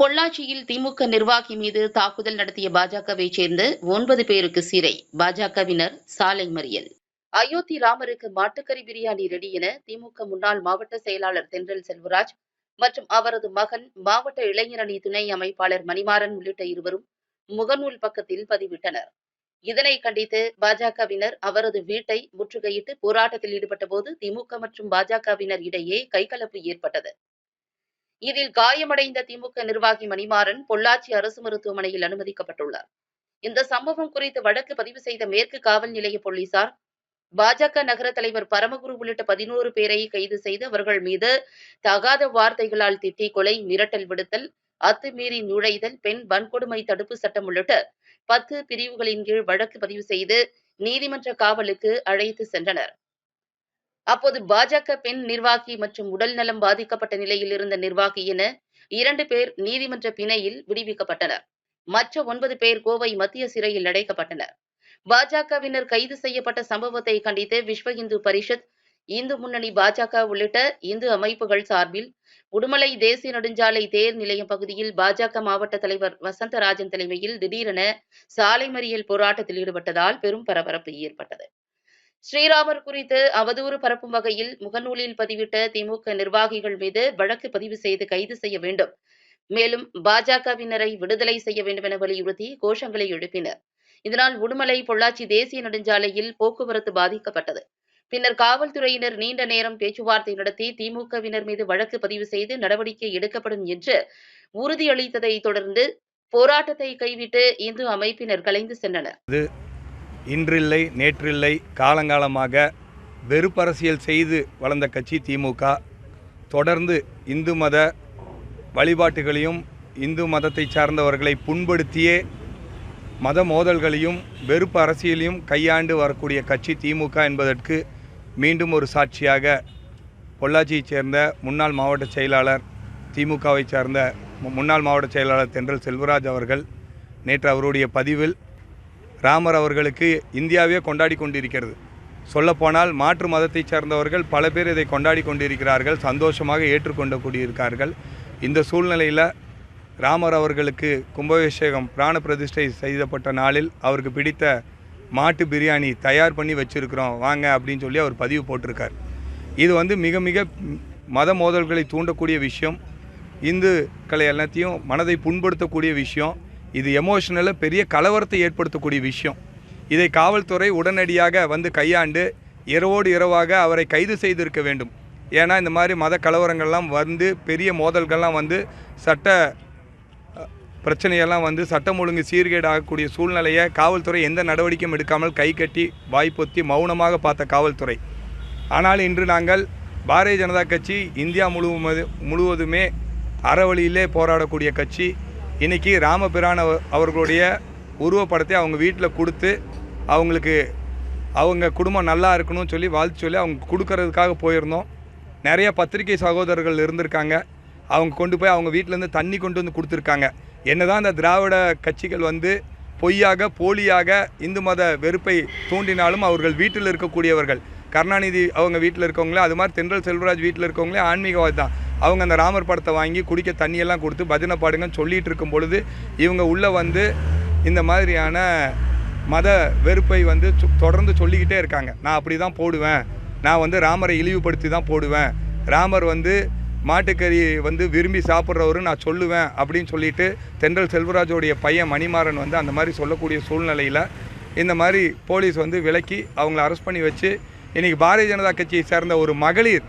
பொள்ளாச்சியில் திமுக நிர்வாகி மீது தாக்குதல் நடத்திய பாஜகவை சேர்ந்த 9 பேருக்கு சிறை. பாஜகவினர் சாலை மறியல். அயோத்தி ராமருக்கு மாட்டுக்கறி பிரியாணி ரெடி என திமுக முன்னாள் மாவட்ட செயலாளர் தென்றல் செல்வராஜ் மற்றும் அவரது மகன் மாவட்ட இளைஞரணி துணை அமைப்பாளர் மணிமாறன் உள்ளிட்ட இருவரும் முகநூல் பக்கத்தில் பதிவிட்டனர். இதனை கண்டித்து பாஜகவினர் அவரது வீட்டை முற்றுகையிட்டு போராட்டத்தில் ஈடுபட்ட போது திமுக மற்றும் பாஜகவினர் இடையே கைகலப்பு ஏற்பட்டது. இதில் காயமடைந்த திமுக நிர்வாகி மணிமாறன் பொள்ளாச்சி அரசு மருத்துவமனையில் அனுமதிக்கப்பட்டுள்ளார். இந்த சம்பவம் குறித்து வழக்கு பதிவு செய்த மேற்கு காவல் நிலைய போலீசார் பாஜக நகர தலைவர் பரமகுரு உள்ளிட்ட 11 பேரை கைது செய்து அவர்கள் மீது தகாத வார்த்தைகளால் திட்டி கொலை, மிரட்டல் விடுத்தல், அத்துமீறி நுழைதல், பெண் வன்கொடுமை தடுப்பு சட்டம் உள்ளிட்ட 10 பிரிவுகளின் கீழ் வழக்கு பதிவு செய்து நீதிமன்ற காவலுக்கு அழைத்து சென்றனர். அப்போது பாஜக பெண் நிர்வாகி மற்றும் உடல் நலம் பாதிக்கப்பட்ட நிலையில் இருந்த நிர்வாகி என 2 பேர் நீதிமன்ற பிணையில் விடுவிக்கப்பட்டனர். மற்ற 9 பேர் கோவை மத்திய சிறையில் அடைக்கப்பட்டனர். பாஜகவினர் கைது செய்யப்பட்ட சம்பவத்தை கண்டித்து விஸ்வ இந்து பரிஷத், இந்து முன்னணி, பாஜக உள்ளிட்ட இந்து அமைப்புகள் சார்பில் உடுமலை தேசிய நெடுஞ்சாலை தேர் நிலையம் பகுதியில் பாஜக மாவட்ட தலைவர் வசந்தராஜன் தலைமையில் திடீரென சாலை மறியல் போராட்டத்தில் ஈடுபட்டதால் பெரும் பரபரப்பு ஏற்பட்டது. ஸ்ரீராமர் குறித்து அவதூறு பரப்பும் வகையில் முகநூலில் பதிவிட்ட திமுக நிர்வாகிகள் மீது வழக்கு பதிவு செய்து கைது செய்ய வேண்டும், மேலும் பாஜகவினரை விடுதலை செய்ய வேண்டும் என வலியுறுத்தி கோஷங்களை எழுப்பினர். இதனால் உடுமலை பொள்ளாச்சி தேசிய நெடுஞ்சாலையில் போக்குவரத்து பாதிக்கப்பட்டது. பின்னர் காவல்துறையினர் நீண்ட நேரம் பேச்சுவார்த்தை நடத்தி திமுகவினர் மீது வழக்கு பதிவு செய்து நடவடிக்கை எடுக்கப்படும் என்று உறுதியளித்ததை தொடர்ந்து போராட்டத்தை கைவிட்டு இந்து அமைப்பினர் கலைந்து சென்றனர். இன்றில்லை நேற்றில்லை காலங்காலமாக வெறுப்பரசியல் செய்து வளர்ந்த கட்சி திமுக. தொடர்ந்து இந்து மத வழிபாட்டுகளையும் இந்து மதத்தை சார்ந்தவர்களை புண்படுத்தியே மத மோதல்களையும் வெறுப்பு அரசியலையும் கையாண்டு வரக்கூடிய கட்சி திமுக என்பதற்கு மீண்டும் ஒரு சாட்சியாக பொள்ளாச்சியைச் சேர்ந்த முன்னாள் மாவட்ட செயலாளர், திமுகவை சார்ந்த முன்னாள் மாவட்ட செயலாளர் தென்றல் செல்வராஜ் அவர்கள் நேற்று அவருடைய பதிவில் ராமர் அவர்களுக்கு இந்தியாவே கொண்டாடி கொண்டிருக்கிறது. சொல்லப்போனால் மாற்று மதத்தை சார்ந்தவர்கள் பல பேர் இதை கொண்டாடி கொண்டிருக்கிறார்கள், சந்தோஷமாக ஏற்றுக்கொண்டு கூடியிருக்கார்கள். இந்த சூழ்நிலையில் ராமர் அவர்களுக்கு கும்பாபிஷேகம் பிராண பிரதிஷ்டை செய்யப்பட்ட நாளில் அவருக்கு பிடித்த மாட்டு பிரியாணி தயார் பண்ணி வச்சுருக்கிறோம் வாங்க அப்படின்னு சொல்லி அவர் பதிவு போட்டிருக்கார். இது மிக மிக மத மோதல்களை தூண்டக்கூடிய விஷயம், இந்துக்களை எல்லாத்தையும் மனதை புண்படுத்தக்கூடிய விஷயம். இது எமோஷனலாக பெரிய கலவரத்தை ஏற்படுத்தக்கூடிய விஷயம். இதை காவல்துறை உடனடியாக கையாண்டு இரவோடு இரவாக அவரை கைது செய்திருக்க வேண்டும். ஏன்னா இந்த மாதிரி மத கலவரங்கள்லாம் பெரிய மோதல்கள்லாம் சட்ட பிரச்சனையெல்லாம் சட்டம் ஒழுங்கு சீர்கேடு ஆகக்கூடிய சூழ்நிலையை காவல்துறை எந்த நடவடிக்கையும் எடுக்காமல் கை கட்டி வாய்ப்பொத்தி மௌனமாக பார்த்த காவல்துறை. ஆனால் இன்று நாங்கள் பாரதிய ஜனதா கட்சி இந்தியா முழுவதுமே அறவழியிலே போராடக்கூடிய கட்சி. இன்றைக்கி ராமபிரான் அவர்களுடைய உருவப்படத்தை அவங்க வீட்டில் கொடுத்து அவங்களுக்கு அவங்க குடும்பம் நல்லா இருக்கணும்னு சொல்லி வாழ்த்து சொல்லி அவங்க கொடுக்கறதுக்காக போயிருந்தோம். நிறைய பத்திரிகை சகோதரர்கள் இருந்திருக்காங்க. அவங்க கொண்டு போய் அவங்க வீட்டிலேருந்து தண்ணி கொண்டு வந்து கொடுத்துருக்காங்க. என்னதான் இந்த திராவிட கட்சிகள் பொய்யாக போலியாக இந்து மத வெறுப்பை தூண்டினாலும் அவர்கள் வீட்டில் இருக்கக்கூடியவர்கள், கருணாநிதி அவங்க வீட்டில் இருக்கவங்களே, அது மாதிரி தென்றல் செல்வராஜ் வீட்டில் இருக்கவங்களே ஆன்மீகவாதி தான். அவங்க அந்த ராமர் படத்தை வாங்கி குடிக்க தண்ணியெல்லாம் கொடுத்து பஜனை பாடுங்கன்னு சொல்லிகிட்டு இருக்கும் பொழுது இவங்க உள்ளே இந்த மாதிரியான மத வெறுப்பை தொடர்ந்து சொல்லிக்கிட்டே இருக்காங்க. நான் அப்படி தான் போடுவேன், நான் ராமரை இழிவுபடுத்தி தான் போடுவேன், ராமர் மாட்டுக்கறி விரும்பி சாப்பிட்றவரு நான் சொல்லுவேன் அப்படின்னு சொல்லிட்டு தென்றல் செல்வராஜோடைய பையன் மணிமாறன் அந்த மாதிரி சொல்லக்கூடிய சூழ்நிலையில் இந்த மாதிரி போலீஸ் விலக்கி அவங்கள அரெஸ்ட் பண்ணி வச்சு இன்றைக்கி பாரதிய ஜனதா கட்சியை சேர்ந்த ஒரு மகளிர்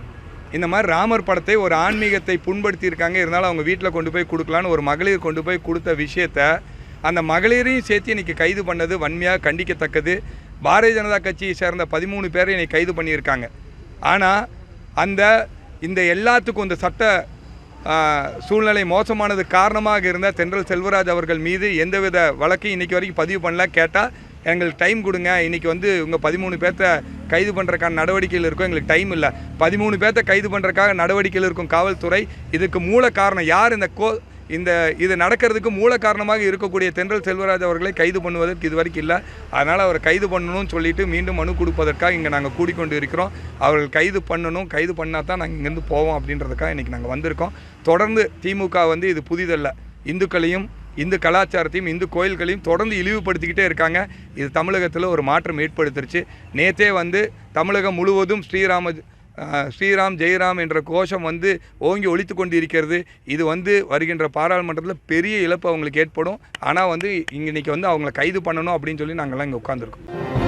இந்த மாதிரி ராமர் படத்தை ஒரு ஆன்மீகத்தை புண்படுத்தியிருக்காங்க, இருந்தாலும் அவங்க வீட்டில் கொண்டு போய் கொடுக்கலான்னு ஒரு மகளிர் கொண்டு போய் கொடுத்த விஷயத்தை அந்த மகளிரையும் சேர்த்து இன்றைக்கி கைது பண்ணது வன்மையாக கண்டிக்கத்தக்கது. பாரதிய ஜனதா கட்சியை சேர்ந்த 13 பேரை இன்றைக்கி கைது பண்ணியிருக்காங்க. ஆனால் இந்த எல்லாத்துக்கும் இந்த சட்ட சூழ்நிலை மோசமானது காரணமாக இருந்த தென்றல் செல்வராஜ் அவர்கள் மீது எந்தவித வழக்கையும் இன்றைக்கி வரைக்கும் பதிவு பண்ணல. கேட்டால் எங்களுக்கு டைம் கொடுங்க, இன்றைக்கி உங்கள் 13 பேர்த்த கைது பண்ணுறக்கான நடவடிக்கையில் இருக்கும், எங்களுக்கு டைம் இல்லை. 13 பேர்த்த கைது பண்ணுறக்காக நடவடிக்கையில் இருக்கும் காவல்துறை. இதுக்கு மூல காரணம் யார்? இது நடக்கிறதுக்கு மூல காரணமாக இருக்கக்கூடிய தென்றல் செல்வராஜ் அவர்களை கைது பண்ணுவதற்கு இது வரைக்கும் இல்லை. அதனால் அவரை கைது பண்ணணும்னு சொல்லிட்டு மீண்டும் மனு கொடுப்பதற்காக இங்கே நாங்கள் கூடிக்கொண்டு இருக்கிறோம். அவர்கள் கைது பண்ணணும், கைது பண்ணால் தான் நாங்கள் இங்கேருந்து போவோம் அப்படின்றதுக்காக இன்றைக்கி நாங்கள் வந்திருக்கோம். தொடர்ந்து திமுக இது புதிதல்ல, இந்துக்களையும் இந்து கலாச்சாரத்தையும் இந்து கோயில்களையும் தொடர்ந்து இழிவுபடுத்திக்கிட்டே இருக்காங்க. இது தமிழகத்தில் ஒரு மாற்றம் ஏற்படுத்திருச்சு. நேற்றே தமிழகம் முழுவதும் ஸ்ரீராம் ஜெயராம் என்ற கோஷம் ஓங்கி ஒலித்து கொண்டு இருக்கிறது. இது வருகின்ற பாராளுமன்றத்தில் பெரிய இழப்பு அவங்களுக்கு ஏற்படும். ஆனால் இன்றைக்கி அவங்கள கைது பண்ணணும் அப்படின்னு சொல்லி நாங்கள்லாம் இங்கே உட்காந்துருக்கோம்.